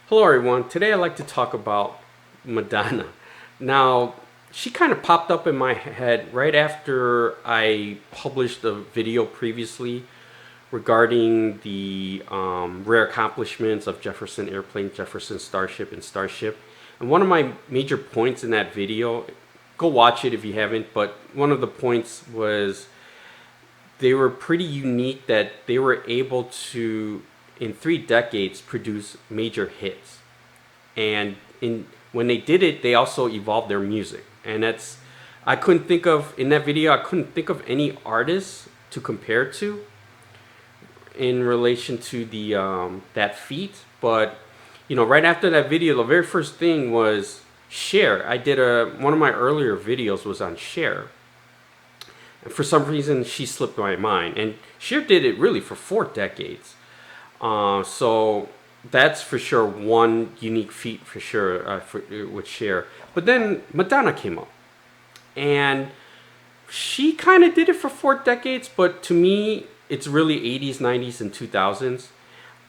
Hello everyone, today I'd like to talk about Madonna. Now, she kind of popped up in my head right after I published a video previously regarding the rare accomplishments of Jefferson Airplane, Jefferson Starship, and Starship. And one of my major points in that video, go watch it if you haven't, but one of the points was they were pretty unique that they were able to, in 3 decades, produce major hits. And when they did it, they also evolved their music. And I couldn't think of, in that video, I couldn't think of any artists to compare to in relation to that feat. But, right after that video, the very first thing was Cher. I did one of my earlier videos was on Cher. And for some reason, she slipped my mind. And Cher did it really for 4 decades. So that's for sure one unique feat for sure with Cher. But then Madonna came up, and she kind of did it for 4 decades. But to me, it's really 80s, 90s, and 2000s.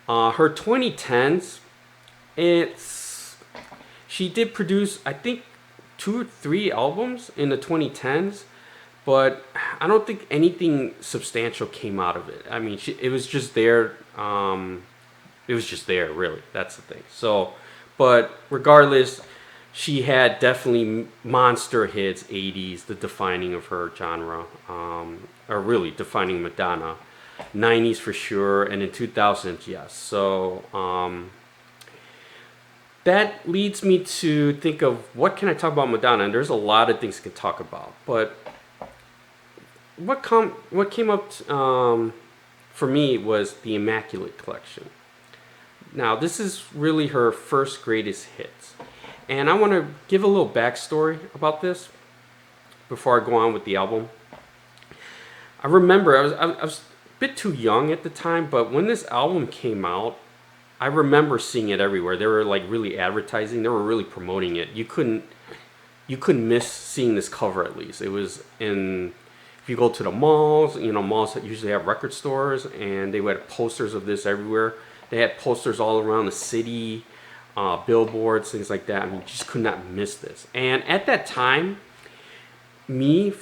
Her 2010s, she did produce I think 2 or 3 albums in the 2010s. But I don't think anything substantial came out of it. I mean, it was just there. It was just there, really. That's the thing. So, but regardless, she had definitely monster hits, 80s, the defining of her genre, or really defining Madonna. 90s for sure, and in 2000s, yes. So, that leads me to think of what can I talk about Madonna, and there's a lot of things I can talk about, but what came up for me was the Immaculate Collection. Now, this is really her first greatest hits, and I want to give a little backstory about this before I go on with the album. I remember I was a bit too young at the time, but when this album came out, I remember seeing it everywhere. They were like really advertising. They were really promoting it. You couldn't miss seeing this cover. At least it was in. If you go to the malls, malls that usually have record stores, and they had posters of this everywhere. They had posters all around the city, billboards, things like that. I mean, you just could not miss this. And at that time, for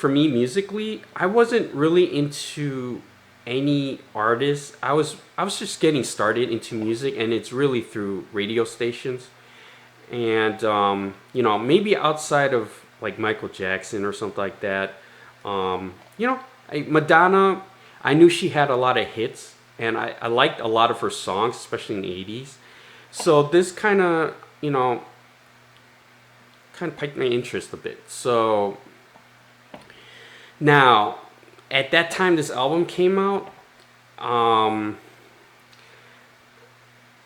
me musically, I wasn't really into any artists. I was just getting started into music, and it's really through radio stations. And maybe outside of like Michael Jackson or something like that. Madonna, I knew she had a lot of hits, and I liked a lot of her songs, especially in the 80s. So this kind of piqued my interest a bit. So now, at that time this album came out,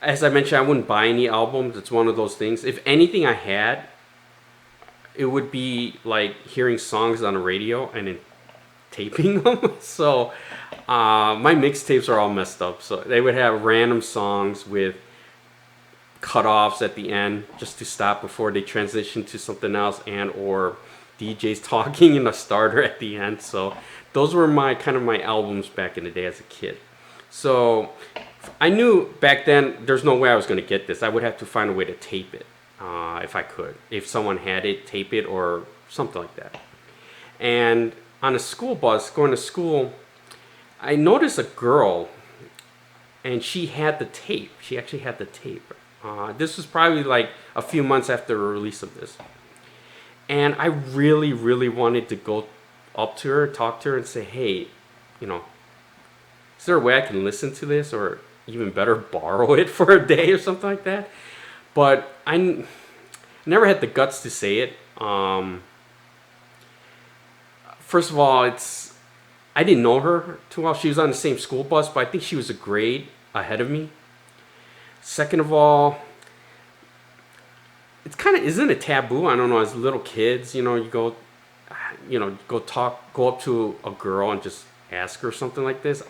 as I mentioned, I wouldn't buy any albums. It's one of those things. If anything I had, it would be like hearing songs on the radio and then taping them. So my mixtapes are all messed up. So they would have random songs with cutoffs at the end just to stop before they transition to something else, and or DJs talking in a starter at the end. So those were my albums back in the day as a kid. So I knew back then there's no way I was going to get this. I would have to find a way to tape it. If I could. If someone had it, tape it or something like that. And on a school bus going to school, I noticed a girl, and she had the tape. She actually had the tape. This was probably like a few months after the release of this. And I really, really wanted to go up to her, talk to her, and say, hey, is there a way I can listen to this, or even better, borrow it for a day or something like that? But I never had the guts to say it. First of all, I didn't know her too well. She was on the same school bus, but I think she was a grade ahead of me. Second of all, it's isn't it taboo? I don't know. As little kids, you go up to a girl and just ask her something like this.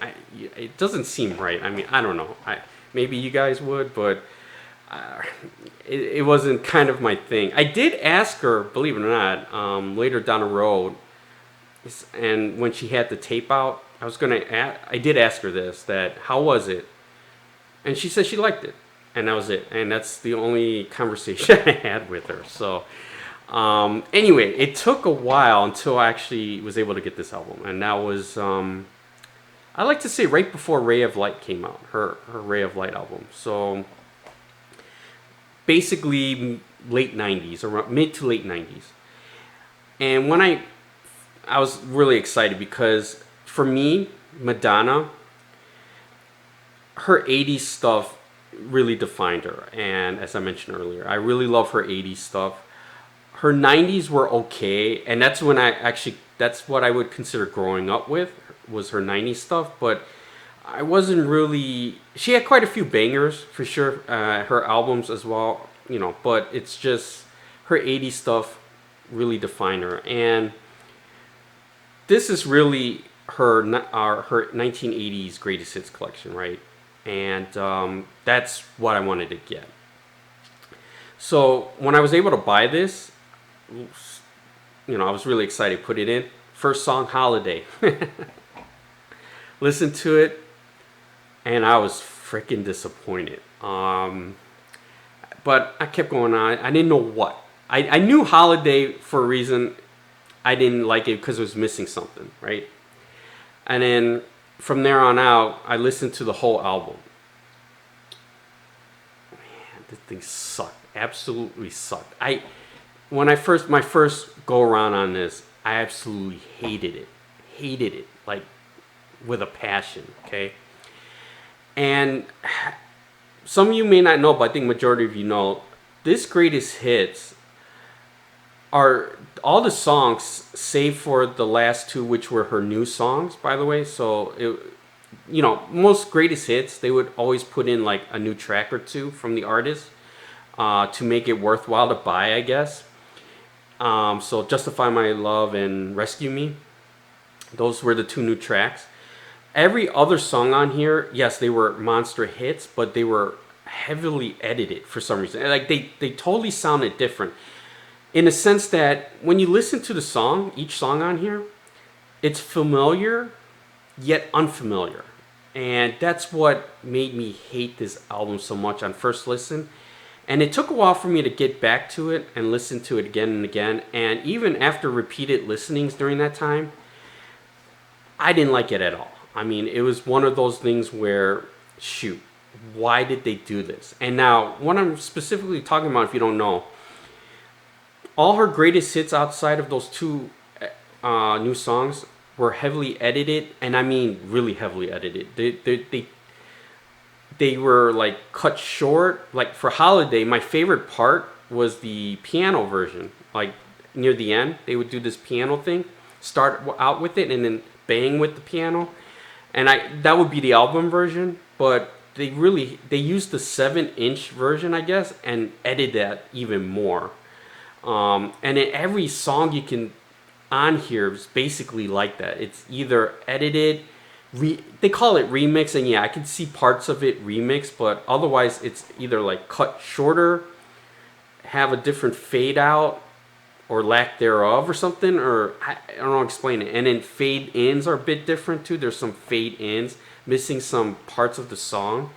It doesn't seem right. I mean, I don't know. Maybe you guys would, but. It wasn't my thing. I did ask her, believe it or not, later down the road, and when she had the tape out, I did ask her this, that how was it? And she said she liked it. and that was it. And that's the only conversation I had with her. So anyway, it took a while until I actually was able to get this album, and that was I like to say right before Ray of Light came out, her Ray of Light album. So basically late 90s, or mid to late 90s. And when I was really excited because for me, Madonna, her 80s stuff really defined her. And as I mentioned earlier, I really love her 80s stuff. Her 90s were okay, and that's when that's what I would consider growing up with, was her 90s stuff. But I wasn't really, she had quite a few bangers for sure, her albums as well, you know, but it's just her 80s stuff really defined her. And this is really her 1980s greatest hits collection, right? And that's what I wanted to get. So when I was able to buy this, you know, I was really excited. Put it in. First song, Holiday. Listened to it, and I was freaking disappointed. But I kept going on. I didn't know what. I knew Holiday for a reason. I didn't like it because it was missing something, right? And then from there on out, I listened to the whole album. Man, this thing sucked. Absolutely sucked. My first go around on this, I absolutely hated it. Hated it, like with a passion, okay? And some of you may not know, but I think majority of you know, this greatest hits are all the songs save for the last two, which were her new songs, by the way. So you know, most greatest hits, they would always put in like a new track or two from the artist to make it worthwhile to buy, I guess. So Justify My Love and Rescue Me, those were the two new tracks. Every other song on here, yes, they were monster hits, but they were heavily edited for some reason. Like they totally sounded different, in a sense that when you listen to the song, each song on here, it's familiar yet unfamiliar. And that's what made me hate this album so much on first listen. And it took a while for me to get back to it and listen to it again and again. And even after repeated listenings during that time, I didn't like it at all. I mean, it was one of those things where, shoot, why did they do this? And now, what I'm specifically talking about, if you don't know, all her greatest hits outside of those two new songs were heavily edited, and I mean really heavily edited. They were like cut short. Like for Holiday, my favorite part was the piano version. Like near the end, they would do this piano thing, start out with it, and then bang with the piano. And that would be the album version, but they used the 7-inch version, I guess, and edited that even more. And in every song you can on here is basically like that. It's either edited, they call it remix, and yeah, I can see parts of it remixed, but otherwise it's either like cut shorter, have a different fade out or lack thereof or something, or I don't know how to explain it. And then fade ins are a bit different too. There's some fade ins missing some parts of the song.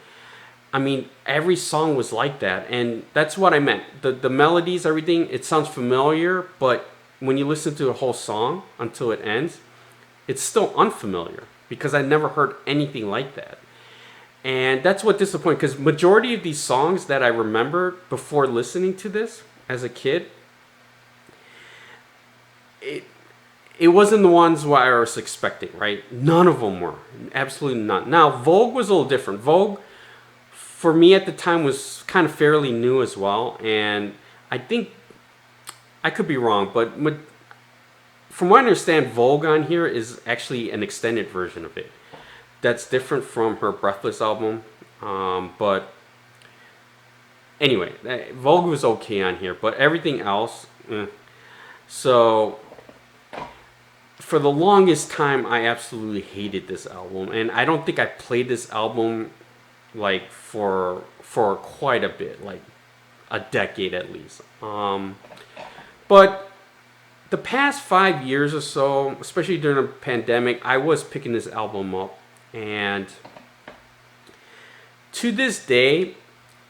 I mean, every song was like that, and that's what I meant. The melodies, everything, it sounds familiar, but when you listen to the whole song until it ends, it's still unfamiliar because I never heard anything like that. And that's what disappointed, because majority of these songs that I remember before listening to this as a kid, it wasn't the ones what I was expecting, right? None of them were. Absolutely none. Now, Vogue was a little different. Vogue, for me at the time, was kind of fairly new as well. And I think, I could be wrong, but from what I understand, Vogue on here is actually an extended version of it. That's different from her Breathless album. But anyway, Vogue was okay on here, but everything else, So for the longest time, I absolutely hated this album, and I don't think I played this album like for quite a bit, like a decade at least. But the past 5 years or so, especially during the pandemic, I was picking this album up, and to this day,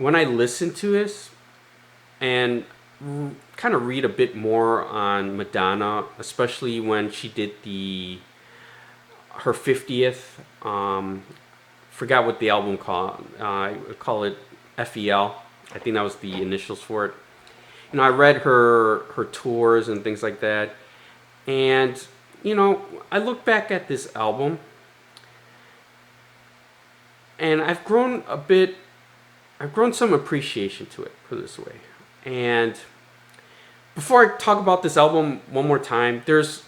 when I listen to this and kind of read a bit more on Madonna, especially when she did her 50th, forgot what the album called. I call it FEL. I think that was the initials for it. I read her tours and things like that, and I look back at this album, and I've grown some appreciation to it, put it this way. And before I talk about this album one more time, there's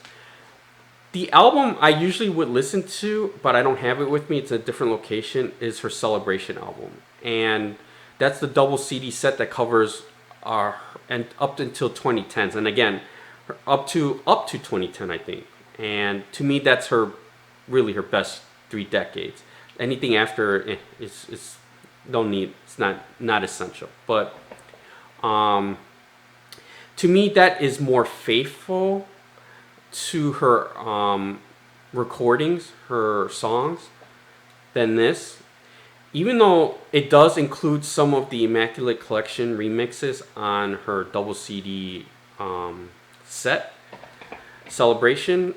the album I usually would listen to, but I don't have it with me. It's a different location. Is her Celebration album, and that's the double CD set that covers and up until 2010s, and again, up to 2010, I think. And to me, that's really her best 3 decades. Anything after is don't need. It's not essential. But to me, that is more faithful to her recordings, her songs, than this. Even though it does include some of the Immaculate Collection remixes on her double CD set, Celebration,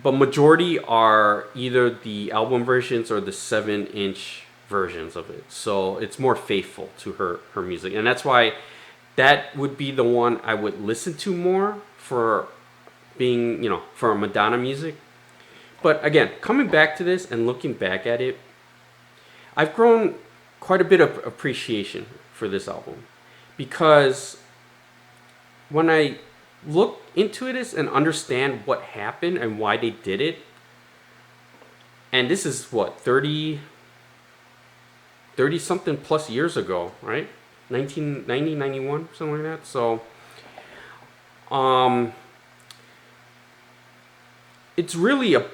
but majority are either the album versions or the 7-inch versions of it. So it's more faithful to her music. And that's why that would be the one I would listen to more for being, for Madonna music. But again, coming back to this and looking back at it, I've grown quite a bit of appreciation for this album, because when I look into it and understand what happened and why they did it, and this is what, 30 something plus years ago, right? 1990, 91, something like that. So it's really a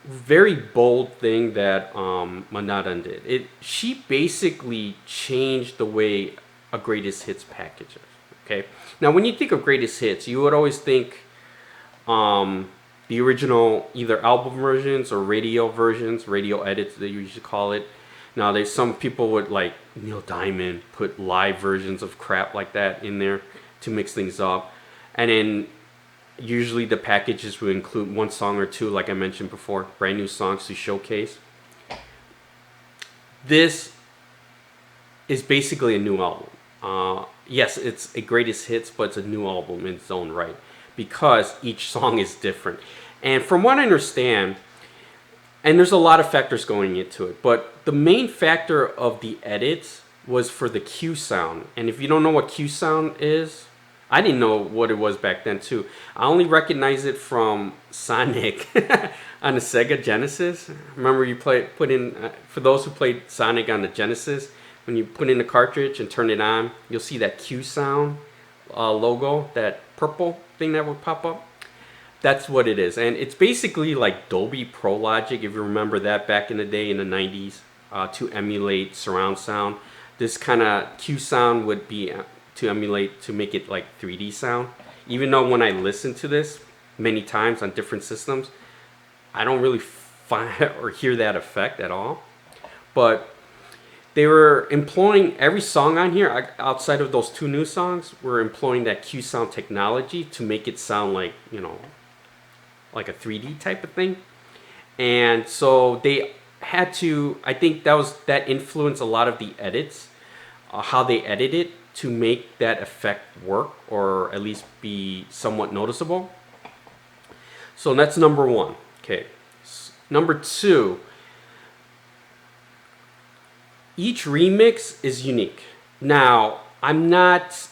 very bold thing that Madonna did. She basically changed the way a greatest hits package is. Okay. Now, when you think of greatest hits, you would always think the original either album versions or radio versions, radio edits they usually call it. Now, there's some people would, like Neil Diamond, put live versions of crap like that in there to mix things up, and then usually the packages will include one song or two, like I mentioned before, brand new songs to showcase. This is basically a new album. Yes, it's a greatest hits, but it's a new album in its own right, because each song is different. And from what I understand, and there's a lot of factors going into it, but the main factor of the edits was for the Q sound. And if you don't know what Q sound is, I didn't know what it was back then too. I only recognize it from Sonic on the Sega Genesis. Remember, you put in for those who played Sonic on the Genesis, when you put in the cartridge and turn it on, you'll see that Q sound logo, that purple thing that would pop up. That's what it is, and it's basically like Dolby Pro Logic, if you remember that back in the day in the 90s, to emulate surround sound. This kind of Q sound would be to emulate, to make it like 3D sound. Even though when I listen to this many times on different systems, I don't really find or hear that effect at all. But they were employing, every song on here outside of those 2 new songs were employing that Q sound technology to make it sound like, like a 3D type of thing. And so they had to, I think that influenced a lot of the edits, how they edit it to make that effect work, or at least be somewhat noticeable. So that's number 1. Okay. Number 2, each remix is unique. Now, I'm not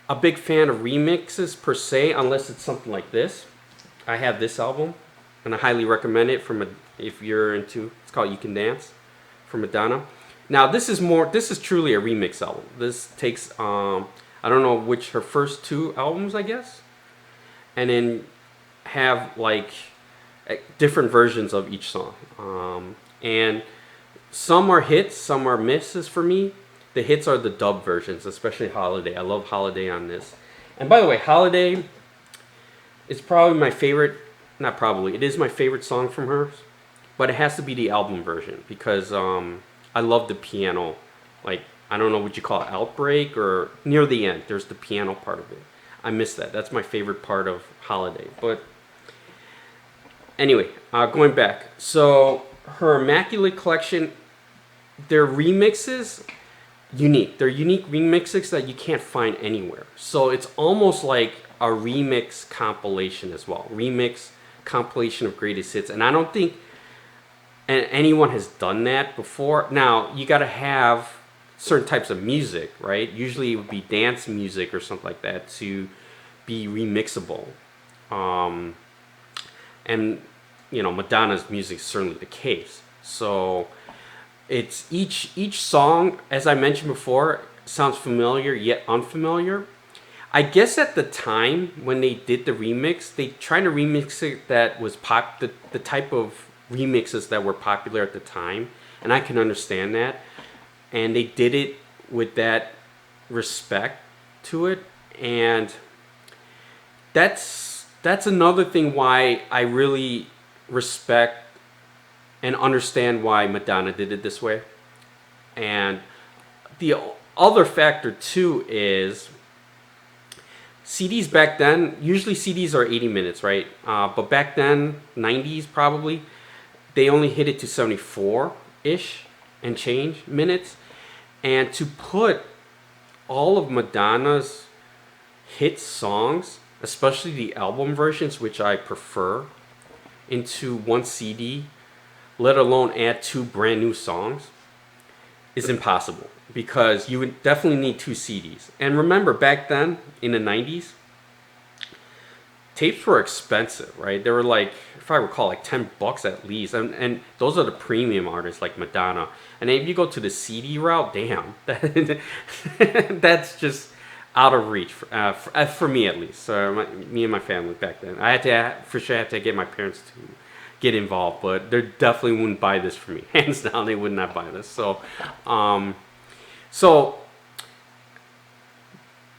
a big fan of remixes per se, unless it's something like this. I have this album, and I highly recommend it if you're into, it's called You Can Dance, from Madonna. Now, this is truly a remix album. This takes, I don't know which, her first 2 albums, I guess, and then have like different versions of each song. And some are hits, some are misses for me. The hits are the dub versions, especially Holiday. I love Holiday on this. And by the way, Holiday is probably my favorite, not probably, it is my favorite song from her, but it has to be the album version, because I love the piano, like I don't know what you call it, outbreak, or near the end. There's the piano part of it. I miss that. That's my favorite part of Holiday. But anyway, going back. So her Immaculate Collection, their remixes, unique. They're unique remixes that you can't find anywhere. So it's almost like a remix compilation as well. Remix compilation of greatest hits. And I don't think anyone has done that before. Now, you got to have certain types of music, right? Usually it would be dance music or something like that to be remixable. And, you know, Madonna's music is certainly the case. So it's each song, as I mentioned before, sounds familiar yet unfamiliar. I guess at the time when they did the remix, they tried to remix it that was the type of remixes that were popular at the time, and I can understand that. And they did it with that respect to it, and that's another thing why I really respect and understand why Madonna did it this way. And the other factor too is CDs back then, usually CDs are 80 minutes, right? But back then, 90s probably, they only hit it to 74-ish and change minutes. And to put all of Madonna's hit songs, especially the album versions, which I prefer, into one CD, let alone add 2 brand new songs, is impossible, because you would definitely need 2 CDs. And remember, back then in the 90s, tapes were expensive, right? They were like, if I recall, like $10 at least. And those are the premium artists like Madonna. And if you go to the CD route, damn, that's just out of reach for me at least. So me and my family back then, I had to for sure have to get my parents to get involved, but they definitely wouldn't buy this for me. Hands down, they would not buy this. So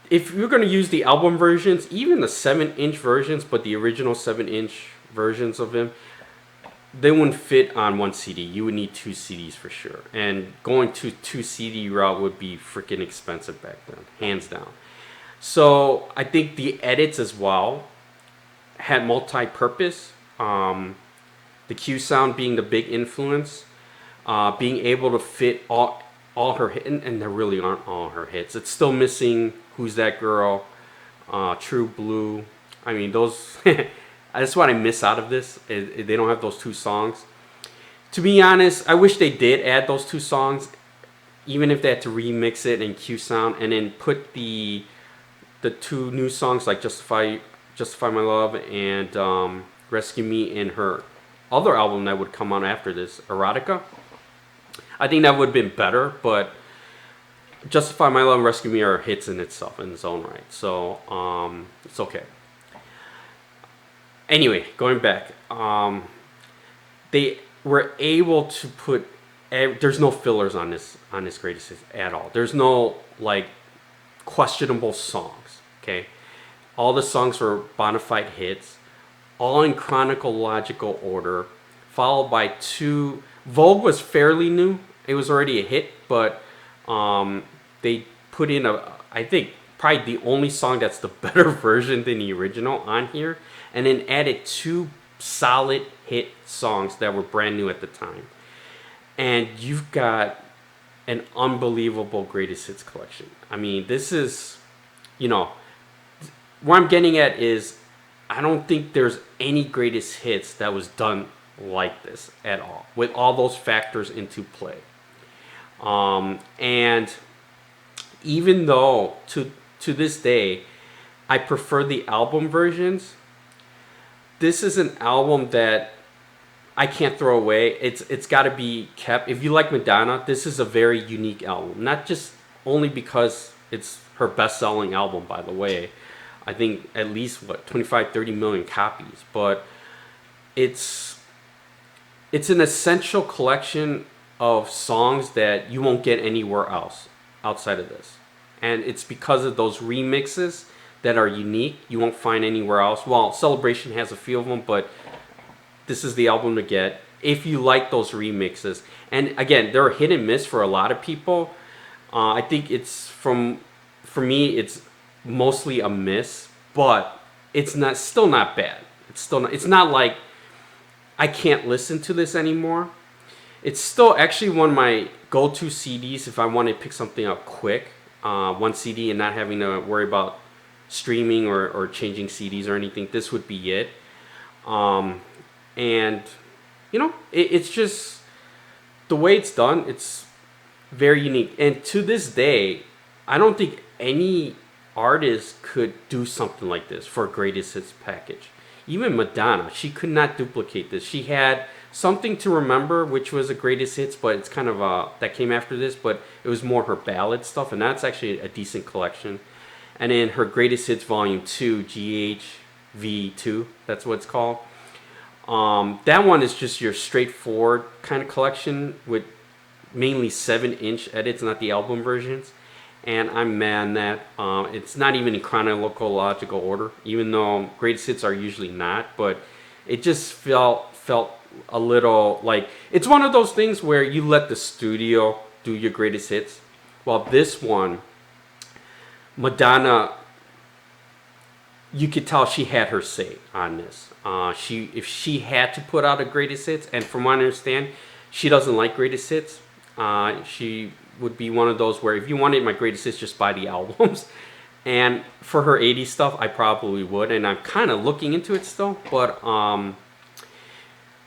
if you're going to use the album versions, even the 7-inch versions, but the original 7-inch versions of them, they wouldn't fit on one CD. You would need 2 CDs for sure. And going to 2 CD route would be freaking expensive back then, hands down. So I think the edits as well had multi-purpose. The Q sound being the big influence, being able to fit all her hits, and there really aren't all her hits. It's still missing Who's That Girl, True Blue. I mean, those, that's what I miss out of this. They don't have those 2 songs. To be honest, I wish they did add those 2 songs, even if they had to remix it in Q sound, and then put the 2 new songs like Justify My Love and Rescue Me in her other album that would come on after this, Erotica. I think that would have been better, but Justify My Love and Rescue Me are hits in itself, in its own right. So it's okay. Anyway, going back, they were able to put. There's no fillers on this greatest hits at all. There's no like questionable songs. Okay, all the songs were bona fide hits, all in chronological order, followed by 2. Vogue was fairly new. It was already a hit, but they put in I think probably the only song that's the better version than the original on here, and then added 2 solid hit songs that were brand new at the time. And you've got an unbelievable greatest hits collection. I mean, this is, you know, what I'm getting at is, I don't think there's any greatest hits that was done like this at all, with all those factors into play. And even though to this day I prefer the album versions, this is an album that I can't throw away. It's got to be kept. If you like Madonna, this is a very unique album. Not just only because it's her best-selling album, by the way. I think at least 25-30 million copies, but it's an essential collection of songs that you won't get anywhere else outside of this. And it's because of those remixes that are unique. You won't find anywhere else. Well, Celebration has a few of them, but this is the album to get if you like those remixes. And again, they're hit and miss for a lot of people. I think for me, it's mostly a miss, but it's not still not bad. It's not like I can't listen to this anymore. It's still actually one of my go-to CDs if I want to pick something up quick. One CD and not having to worry about streaming or changing CDs or anything. This would be it. And it's just the way it's done. It's very unique, and to this day, I don't think any artist could do something like this for a greatest hits package. Even Madonna, she could not duplicate this. She had Something to Remember, which was a greatest hits, but it's kind of that came after this, but it was more her ballad stuff, and that's actually a decent collection. And then her greatest hits volume 2, GHV2, that's what it's called. That one is just your straightforward kind of collection with mainly 7-inch edits, not the album versions. And I'm mad that it's not even in chronological order, even though greatest hits are usually not. But it just felt a little like it's one of those things where you let the studio do your greatest hits, while this one, Madonna, you could tell she had her say on this. If she had to put out a greatest hits, and from what I understand, she doesn't like greatest hits. She would be one of those where if you wanted my greatest hits, just buy the albums. And for her 80s stuff, I probably would, and I'm kind of looking into it still. But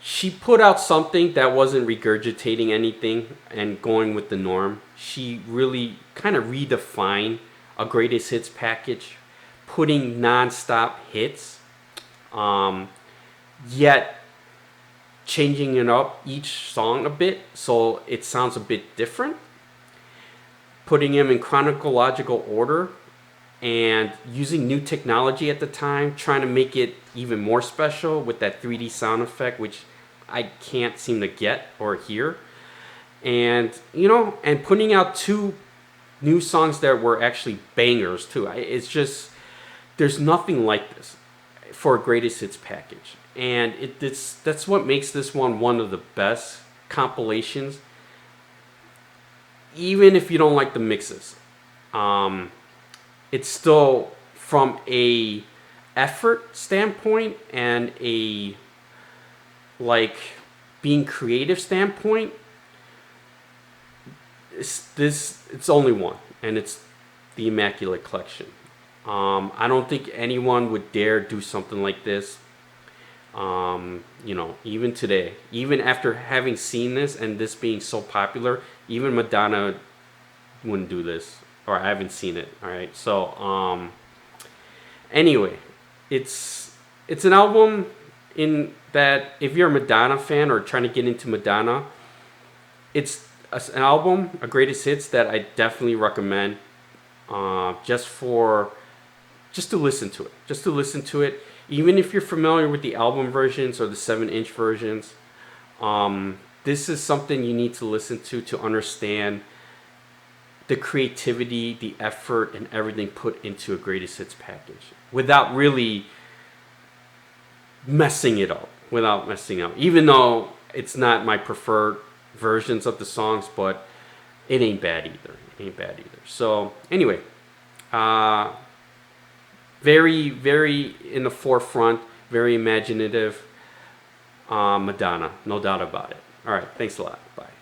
she put out something that wasn't regurgitating anything and going with the norm. She really kind of redefined a greatest hits package, putting non-stop hits, yet changing it up each song a bit so it sounds a bit different, putting them in chronological order, and using new technology at the time, trying to make it even more special with that 3D sound effect, which I can't seem to get or hear. And and putting out 2 new songs that were actually bangers too. It's just, there's nothing like this for a greatest hits package, and that's what makes this one of the best compilations, even if you don't like the mixes. It's still, from a effort standpoint and a being creative standpoint, it's only one, and it's the Immaculate Collection. I don't think anyone would dare do something like this. Even today, even after having seen this and this being so popular, even Madonna wouldn't do this, or I haven't seen it. All right, so anyway, it's an album in that if you're a Madonna fan or trying to get into Madonna, it's an album, a greatest hits, that I definitely recommend, just to listen to it, even if you're familiar with the album versions or the 7-inch versions. This is something you need to listen to understand the creativity, the effort, and everything put into a greatest hits package without really messing up. Even though it's not my preferred versions of the songs, but it ain't bad either. So anyway, very, very in the forefront, very imaginative Madonna, no doubt about it. All right, thanks a lot. Bye.